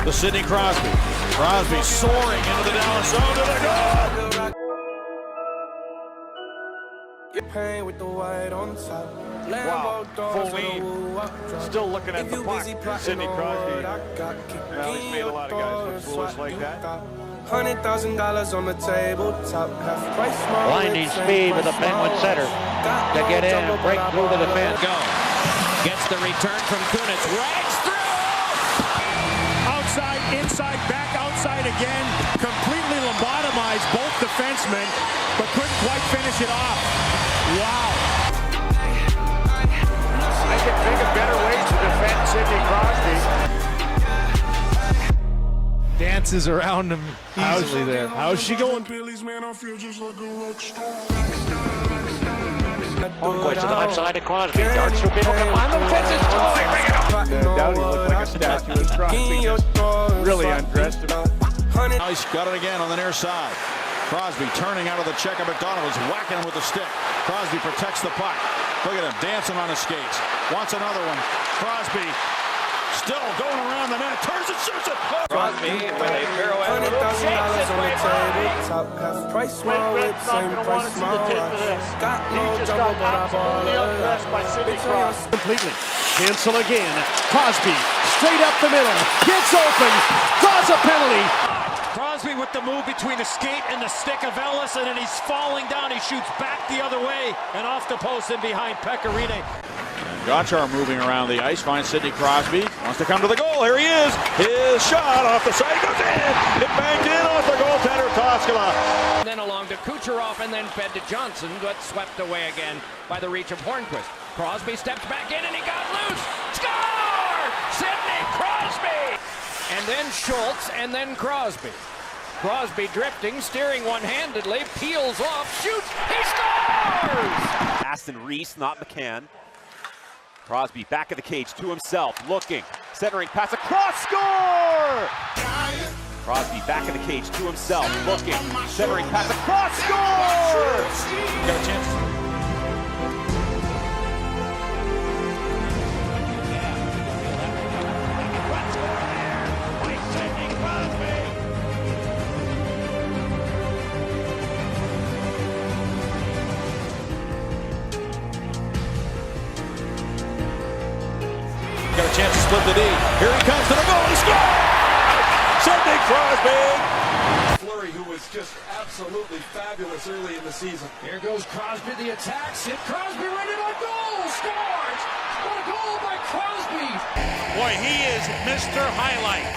to Sidney Crosby. Crosby soaring into the Dallas zone to the goal. Wow, full lead. Still looking at the puck. Sidney Crosby. Well, he's made a lot of guys look foolish like that. $100,000 on the table, top half price. Blinding speed with the Penguin center to get in and break through to the fence. Go. Gets the return from Kunitz. Rags through! Outside, inside, back outside again. Completely lobotomized both defensemen, but couldn't quite finish it off. Wow. I can think of better ways to defend Sidney Crosby. Dances around him easily there. How's she going? One place to the left side of Crosby. Darts through middle to find the fences. Bring it up. Downey looked like a statue of Crosby. Just really undressed him. Now he's got it again on the near side. Crosby turning out of the check of McDonald is whacking him with the stick. Crosby protects the puck. Look at him dancing on his skates. Wants another one. Crosby still going around the net. Turns and shoots it. Crosby with a pirouette. $100,000 on the table, top half price, small whip, same price, small rush. Got no trouble, but I ball Completely. Cancel again. Crosby straight up the middle. Gets open. Draws a penalty. Crosby with the move between the skate and the stick of Ellis, and then he's falling down. He shoots back the other way and off the post and behind Pecorine. Gachar moving around the ice, finds Sidney Crosby, wants to come to the goal, here he is, his shot off the side, goes in, it banged in off the goaltender, Koskela. And then along to Kucherov and then fed to Johnson, but swept away again by the reach of Hornquist. Crosby steps back in and he got loose, score! Sidney Crosby! And then Schultz and then Crosby. Crosby drifting, steering one-handedly, peels off, shoots, he scores! Aston Reese, not McCann. Crosby back of the cage to himself, looking, centering pass across, score! Crosby back of the cage to himself, looking, centering pass across, score! Got a chance. Got a chance to split the D. Here he comes to the goal. He scores! Sidney Crosby. Fleury, who was just absolutely fabulous early in the season. Here goes Crosby, the attack. Sid Crosby ready to goal. Scores! What a goal by Crosby! Boy, he is Mr. Highlight.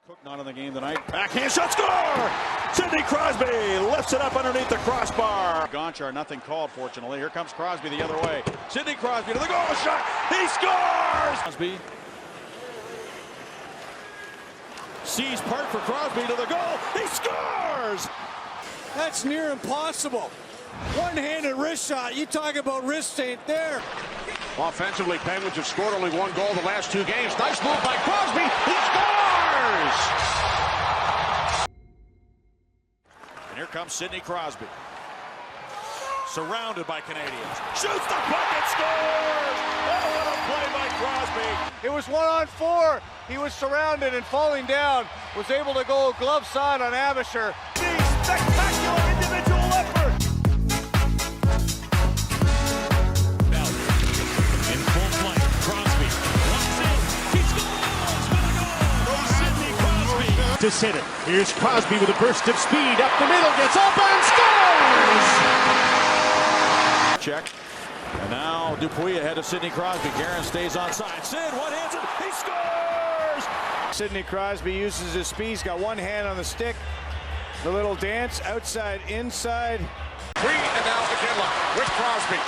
Cook not in the game tonight. Backhand shot, score! Sidney Crosby lifts it up underneath the crossbar. Gonchar, nothing called, fortunately. Here comes Crosby the other way. Sidney Crosby to the goal shot. He scores! Crosby sees part for Crosby to the goal. He scores! That's near impossible. One-handed wrist shot. You talk about wrist ain't there. Offensively, Penguins have scored only one goal the last two games. Nice move by Crosby. He scores! And here comes Sidney Crosby. Surrounded by Canadians. Shoots the puck and scores! Oh, what a play by Crosby! It was 1-on-4. He was surrounded and falling down. Was able to go glove side on Abisher. Spectacular individual effort! In full flight, Crosby walks in, he scores! What a goal from Sidney Crosby! To center. Here's Crosby with a burst of speed. Up the middle. Gets open. Scores! Check. And now Dupuis ahead of Sidney Crosby. Guerin stays onside. Sid one-hands it. He scores! Sidney Crosby uses his speed. He's got one hand on the stick. The little dance, outside, inside. Free and now McKinley with Crosby.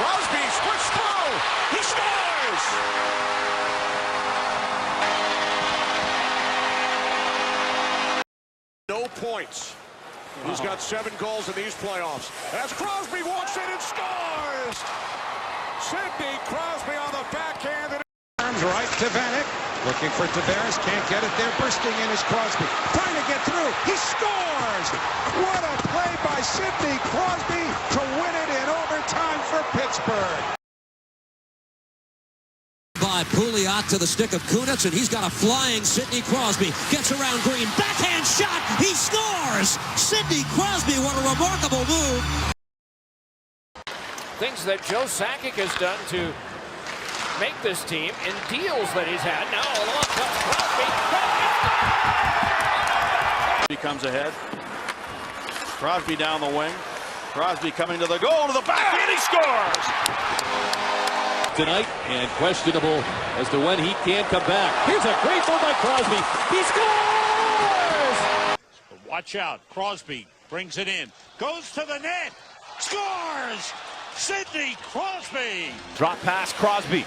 Crosby switched through. He scores! No points. He's got 7 goals in these playoffs. As Crosby walks in and scores! Sidney Crosby on the backhand. Arms right to Vanek. Looking for Tavares. Can't get it there. Bursting in is Crosby. Trying to get through. He scores! What a play by Sidney Crosby to win it in overtime for Pittsburgh. by Pouliot to the stick of Kunitz, and he's got a flying Sidney Crosby. Gets around Green, backhand shot, he scores! Sidney Crosby, what a remarkable move. Things that Joe Sakic has done to make this team in deals that he's had. Now along comes Crosby. He comes ahead. Crosby down the wing. Crosby coming to the goal, to the back, and he scores! Tonight, and questionable as to when he can come back. Here's a great goal by Crosby. He scores! Watch out. Crosby brings it in. Goes to the net. Scores! Sidney Crosby! Drop pass, Crosby.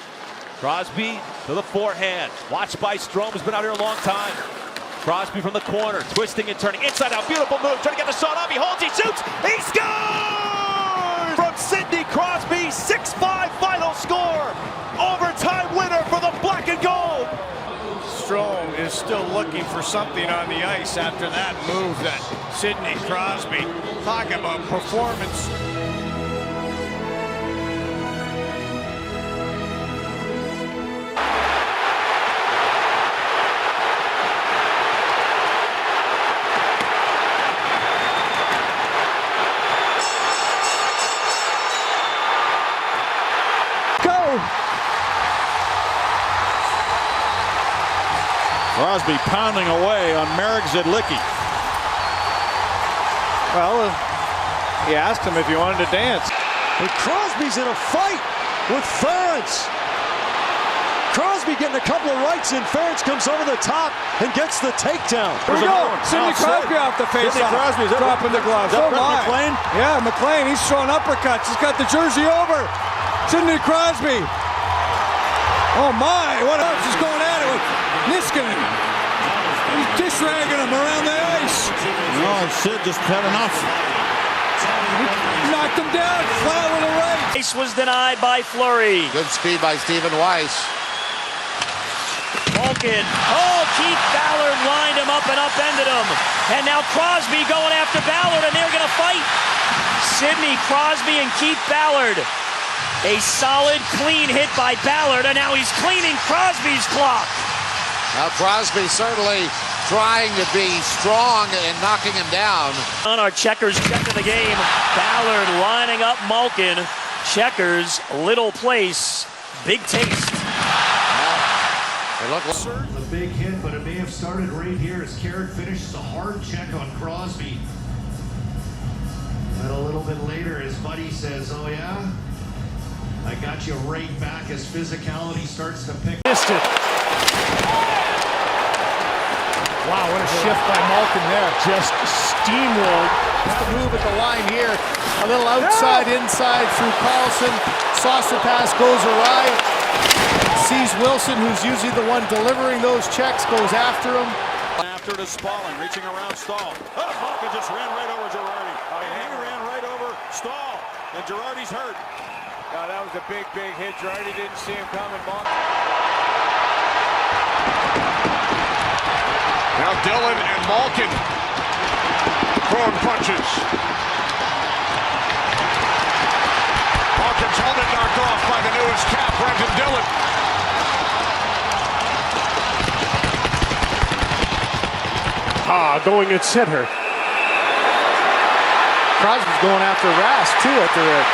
Crosby to the forehand. Watched by Strome, who's been out here a long time. Crosby from the corner, twisting and turning. Inside out, beautiful move. Trying to get the shot off. He holds, he shoots, he scores! From Sidney Crosby, 6-5 final score. Overtime winner for the black and gold. Strome is still looking for something on the ice after that move that Sidney Crosby. Talk about performance. Crosby pounding away on Marek Zidlicki. Well, he asked him if he wanted to dance. And Crosby's in a fight with Ferentz. Crosby getting a couple of rights in. Ferentz comes over the top and gets the takedown. Here we go. Sidney Crosby off the face. Sidney Crosby is dropping the gloves. Oh my. McLean? Yeah, McLean. He's throwing uppercuts. He's got the jersey over. Sidney Crosby. Oh my. What else is going at it with Niskanen? He's dish ragging him around the ice. No, Sid just had enough. He knocked him down. Flat with a right. Weiss was denied by Fleury. Good speed by Stephen Weiss. Malkin. Oh, Keith Ballard lined him up and upended him. And now Crosby going after Ballard, and they're going to fight. Sidney Crosby and Keith Ballard. A solid, clean hit by Ballard, and now he's cleaning Crosby's clock. Now Crosby certainly trying to be strong and knocking him down. On our Checkers check of the game, Ballard lining up Malkin. Checkers, little place, big taste. A big hit, but it may have started right here as Carrick finishes a hard check on Crosby. And a little bit later, his buddy says, "Oh yeah, I got you right back," as physicality starts to pick. Missed it. Wow, what a shift by Malkin there. Just steamrolled. Just the move at the line here. A little outside, inside through Carlson. Saucer pass goes awry. Sees Wilson, who's usually the one delivering those checks, goes after him. After to Spalling, reaching around Stahl. Oh, Malkin just ran right over Girardi. He ran right over Stahl, and Girardi's hurt. That was a big, big hit. Girardi didn't see him coming. Now Dillon and Malkin throwing punches. Malkin's helmet knocked off by the newest cap, Brendan Dillon. Going at center. Crosby's going after Rask too at the red.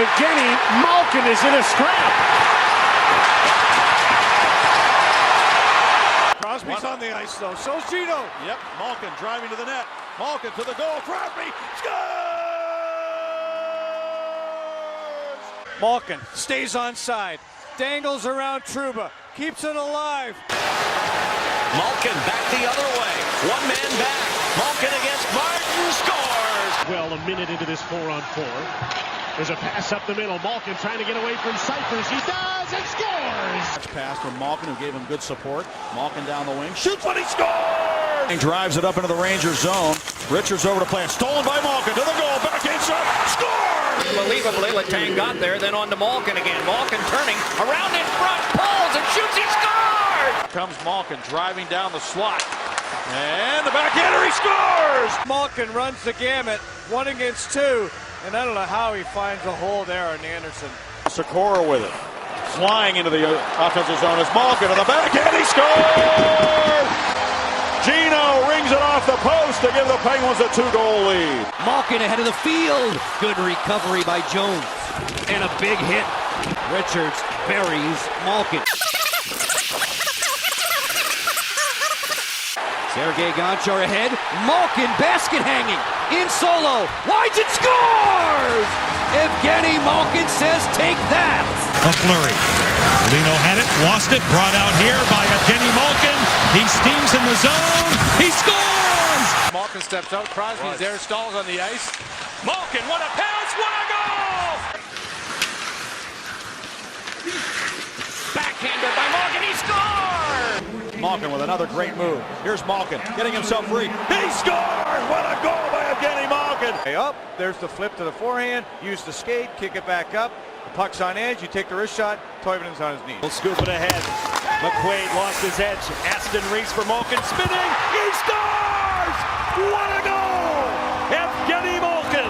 Evgeni, Malkin is in a scrap. Crosby's on the ice though. So's Geno. Yep, Malkin driving to the net. Malkin to the goal. Crosby scores! Malkin stays onside. Dangles around Trouba. Keeps it alive. Malkin back the other way. One man back. Malkin against Martin scores. Well, a minute into this 4-on-4. There's a pass up the middle. Malkin trying to get away from Cyphers. He does and scores! Pass from Malkin, who gave him good support. Malkin down the wing. Shoots, but he scores! He drives it up into the Rangers zone. Richards over to play it. Stolen by Malkin to the goal. Back inside. Scores! Unbelievably, Letang got there, then on to Malkin again. Malkin turning around in front, pulls and shoots. He scores! Comes Malkin driving down the slot. And the backhander, he scores! Malkin runs the gamut. 1 against 2. And I don't know how he finds a hole there on Anderson. Sikora with it. flying into the offensive zone as Malkin on the backhand. He scores! Geno rings it off the post to give the Penguins a 2-goal lead. Malkin ahead of the field. Good recovery by Jones. And a big hit. Richards buries Malkin. Sergei Gonchar ahead. Malkin basket hanging. In solo. Winds and scores! Evgeni Malkin says, take that. A flurry. Lino had it, lost it, brought out here by Evgeni Malkin. He steams in the zone. He scores! Malkin steps out. Crosby's there, stalls on the ice. Malkin, what a pass, what a goal! Backhanded by Malkin, he scores! Malkin with another great move. Here's Malkin getting himself free. He scores! What a goal by Evgeni Malkin! Up, there's the flip to the forehand. Use the skate, kick it back up. The puck's on edge. You take the wrist shot. Toivonen's on his knee. He'll scoop it ahead. McQuaid lost his edge. Aston Reese for Malkin, spinning. He scores! What a goal! Evgeni Malkin!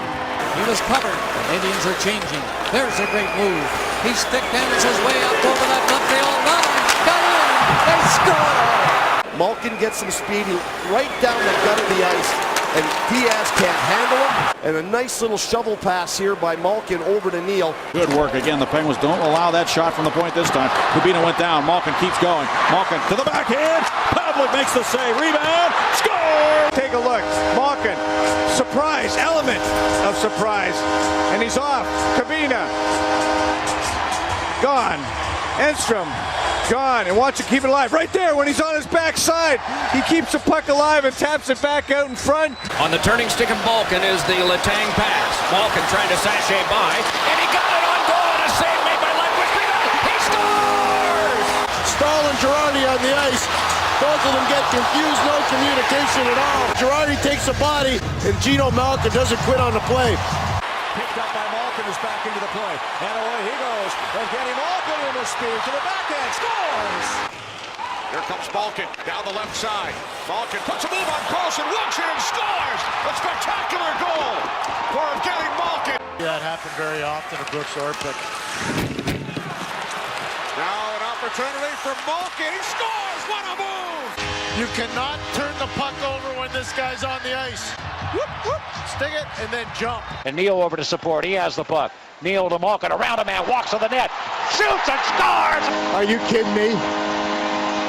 He was covered. The Indians are changing. There's a great move. He stick handles his way up over that left field line. Got in. They score! Malkin gets some speed right down the gut of the ice, and Diaz can't handle him. And a nice little shovel pass here by Malkin over to Neal. Good work again. The Penguins don't allow that shot from the point this time. Kubina went down. Malkin keeps going. Malkin to the backhand. Pavlik makes the save. Rebound. Score! Take a look. Malkin. Surprise. Element of surprise. And he's off. Kubina. Gone. Enstrom. Gone. And watch it keep it alive. Right there when he's on his backside. He keeps the puck alive and taps it back out in front. On the turning stick of Malkin is the Letang pass. Malkin trying to sashay by, and he got it on goal, and a save made by Lundqvist. He scores! Stahl and Girardi on the ice. Both of them get confused, no communication at all. Girardi takes a body, and Geno Malkin doesn't quit on the play. Picked up by Malkin is back into the play. And away he goes. Evgeni Malkin in his speed to the backhand. Scores! Here comes Malkin down the left side. Malkin puts a move on Carlson, walks in and scores! A spectacular goal for Evgeni Malkin. That happened very often at Brooks Orpik. Now an opportunity for Malkin. He scores! What a move! You cannot turn the puck over when this guy's on the ice. Whoop, whoop, stick it, and then jump. And Neal over to support. He has the puck. Neal to Malkin, around a man, walks to the net, shoots and scores! Are you kidding me?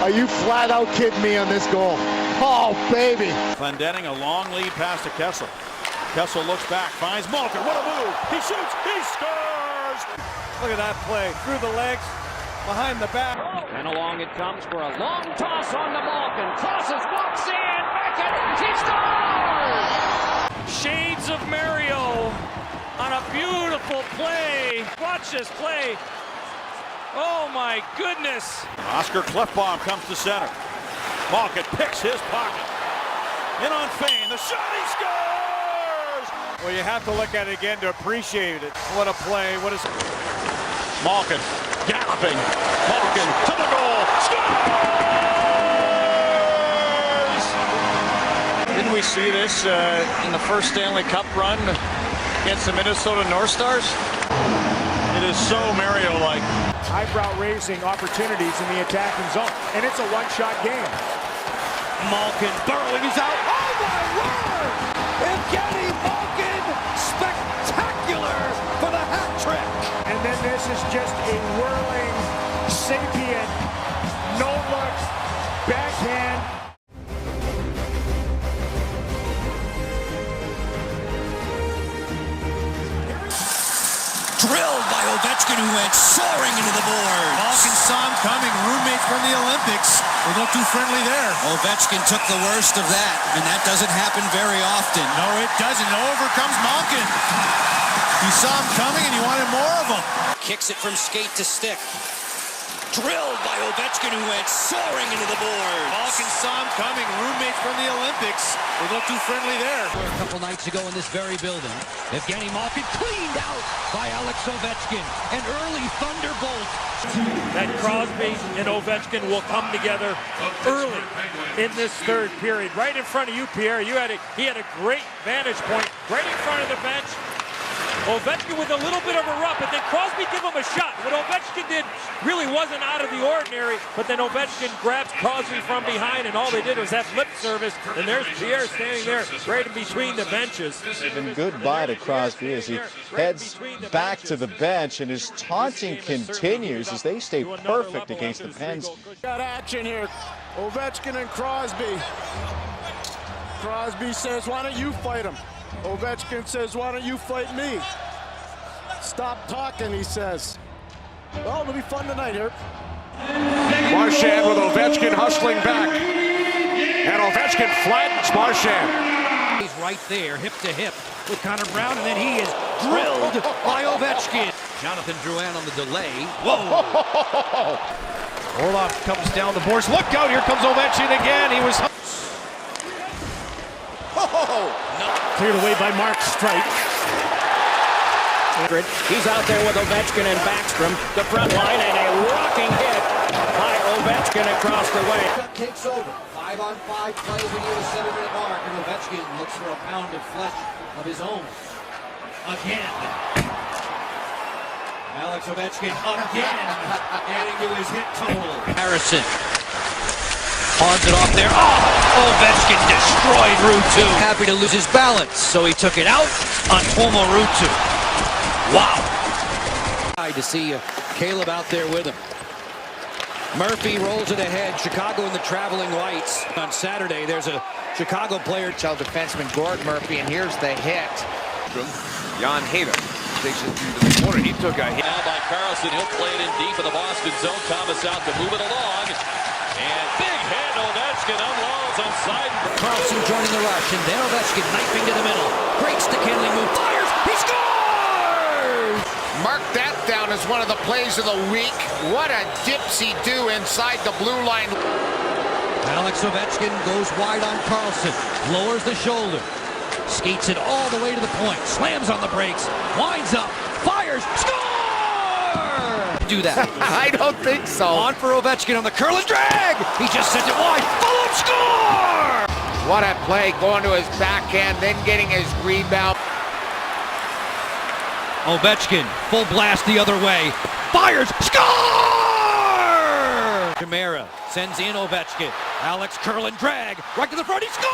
Are you flat out kidding me on this goal? Oh, baby. Clendenning a long lead pass to Kessel. Kessel looks back, finds Malkin. What a move! He shoots, he scores! Look at that play. Through the legs, behind the back. And along it comes for a long toss on the Malkin. Crosses, walks in, back in, he scores! Shades of Mario on a beautiful play. Watch this play. Oh my goodness. Oscar Klefbom comes to center. Malkin picks his pocket. In on Fane, the shot, he scores! Well, you have to look at it again to appreciate it. What a play, what is... Malkin galloping. Malkin to the goal. Scores! Didn't we see this in the first Stanley Cup run against the Minnesota North Stars? It is so Mario-like. Eyebrow-raising opportunities in the attacking zone, and it's a one-shot game. Malkin burrowing, he's out. Oh my word! Evgeni Malkin, spectacular for the hat trick. And then this is just a whirling, sapient, no-look, backhand. Drilled by Ovechkin, who went soaring into the board. Malkin saw him coming, roommates from the Olympics. They look too friendly there. Ovechkin took the worst of that, and that doesn't happen very often. No, it doesn't. Over comes Malkin. He saw him coming and he wanted more of him. Kicks it from skate to stick. Drilled by Ovechkin, who went soaring into the board. Malkin saw him coming, roommates from the Olympics. They look too friendly there. A couple nights ago in this very building, Evgeni Malkin cleaned out by Alex Ovechkin. An early thunderbolt. That Crosby and Ovechkin will come together early in this third period. Right in front of you, Pierre. He had a great vantage point right in front of the bench. Ovechkin with a little bit of a rub, but then Crosby gave him a shot. What Ovechkin did really wasn't out of the ordinary, but then Ovechkin grabs Crosby from behind, and all they did was have lip service, and there's Pierre standing there right in between the benches. And goodbye to Crosby as he heads back to the bench, and his taunting continues as they stay perfect against the Pens. Got action here. Ovechkin and Crosby. Crosby says, why don't you fight him? Ovechkin says, why don't you fight me? Stop talking, he says. Well, it'll be fun tonight here. Marchand with Ovechkin hustling back. And Ovechkin flattens Marchand. He's right there, hip to hip with Connor Brown, and then he is drilled by Ovechkin. Jonathan Drouin on the delay. Whoa! Orlov comes down the boards. Look out, here comes Ovechkin again. He was... Cleared away by Mark Strike. He's out there with Ovechkin and Backstrom. The front line and a rocking hit by Ovechkin across the way. Takes over. 5-on-5 plays when he was 7-minute mark, and Ovechkin looks for a pound of flesh of his own. Again. Alex Ovechkin again, adding to his hit total. Harrison pawns it off there. Oh, Ovechkin destroyed Ruutu. Happy to lose his balance, so he took it out on Tomo Ruutu. Wow. To see Caleb out there with him. Murphy rolls it ahead. Chicago in the traveling whites. On Saturday, there's a Chicago player. Tell defenseman Gord Murphy, and here's the hit. Jan Hader takes it through the corner. He took a hit. Now by Carlson, he'll play it in deep in the Boston zone. Thomas out to move it along. And big hit, Ovechkin unloads on side. Carlson joining the rush, and then Ovechkin knifing to the middle. Great stick-handling move. Fires! He scores! Mark that down as one of the plays of the week. What a dipsy-do inside the blue line. Alex Ovechkin goes wide on Carlson. Lowers the shoulder. Skates it all the way to the point. Slams on the brakes. Winds up. Fires. Score! Do that. I don't think so. On for Ovechkin on the curl and drag. He just sent it wide. Full score! What a play, going to his backhand, then getting his rebound. Ovechkin, full blast the other way. Fires. Score! Chimera sends in Ovechkin. Alex curl and drag. Right to the front. He scores!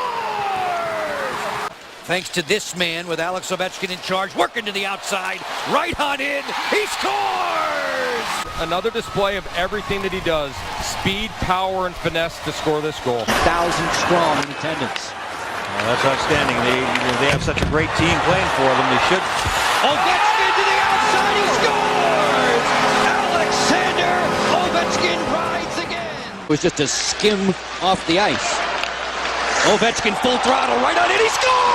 Thanks to this man with Alex Ovechkin in charge, working to the outside, right on in, he scores! Another display of everything that he does. Speed, power, and finesse to score this goal. 1,000 strong in attendance. That's outstanding. They have such a great team playing for them. They should. Ovechkin to the outside, he scores! Alexander Ovechkin rides again! It was just a skim off the ice. Ovechkin full throttle, right on it, he scores!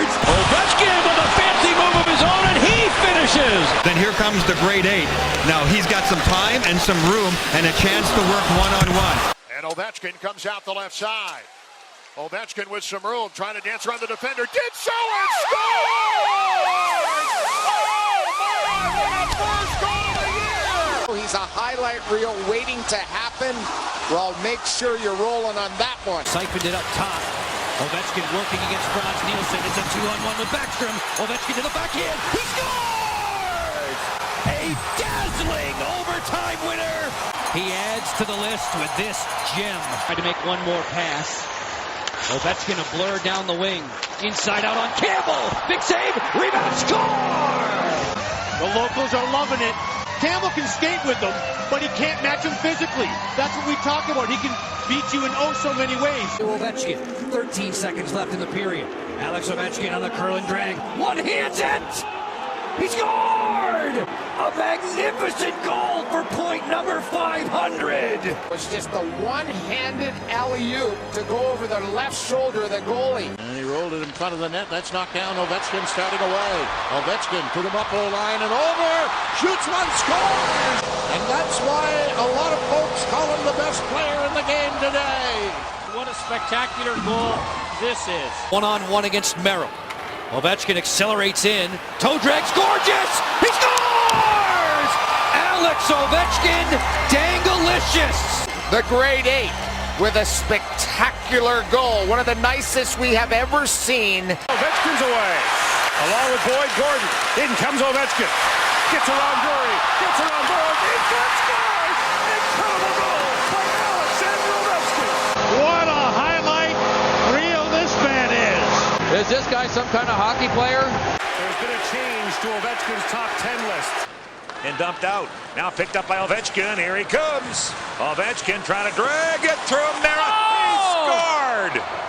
Ovechkin with a fancy move of his own, and he finishes. Then here comes the grade 8. Now he's got some time and some room and a chance to work one-on-one. And Ovechkin comes out the left side. Ovechkin with some room, trying to dance around the defender. Did so and scores! Oh, my, what a first goal of the year! He's a highlight reel waiting to happen. Well, make sure you're rolling on that one. Siphoned it up top. Ovechkin working against Franz Nielsen. It's a 2-on-1 with Backstrom. Ovechkin to the backhand. He scores! A dazzling overtime winner. He adds to the list with this gem. Tried to make one more pass. Ovechkin a blur down the wing. Inside out on Campbell. Big save. Rebound. Score! The locals are loving it. Campbell can skate with them, but he can't match them physically. That's what we talk about. He can beat you in oh so many ways. Ovechkin, 13 seconds left in the period. Alex Ovechkin on the curl and drag. One-hands it! He scored! A magnificent goal for point number 500. It was just a one-handed alley-oop to go over the left shoulder of the goalie. And he rolled it in front of the net. That's knocked down. Ovechkin starting away. Ovechkin put him up the line and over. Shoots one, scores! And that's why a lot of folks call him the best player in the game today. What a spectacular goal this is. One-on-one against Merrill. Ovechkin accelerates in. Toe drag's gorgeous! He scores! Alex Ovechkin, dangalicious! The grade 8 with a spectacular goal. One of the nicest we have ever seen. Ovechkin's away. Along with Boyd Gordon. In comes Ovechkin. Gets around Drury. Gets around Boyd. In front, scores! Incredible goal by Alexander Ovechkin. What a highlight reel this man is. Is this guy some kind of hockey player? There's been a change to Ovechkin's top 10 list. And dumped out. Now picked up by Ovechkin. Here he comes. Ovechkin trying to drag it through him. He scored!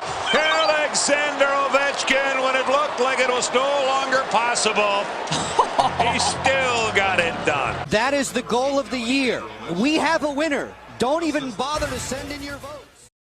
Alexander Ovechkin, when it looked like it was no longer possible, he still got it done. That is the goal of the year. We have a winner. Don't even bother to send in your vote.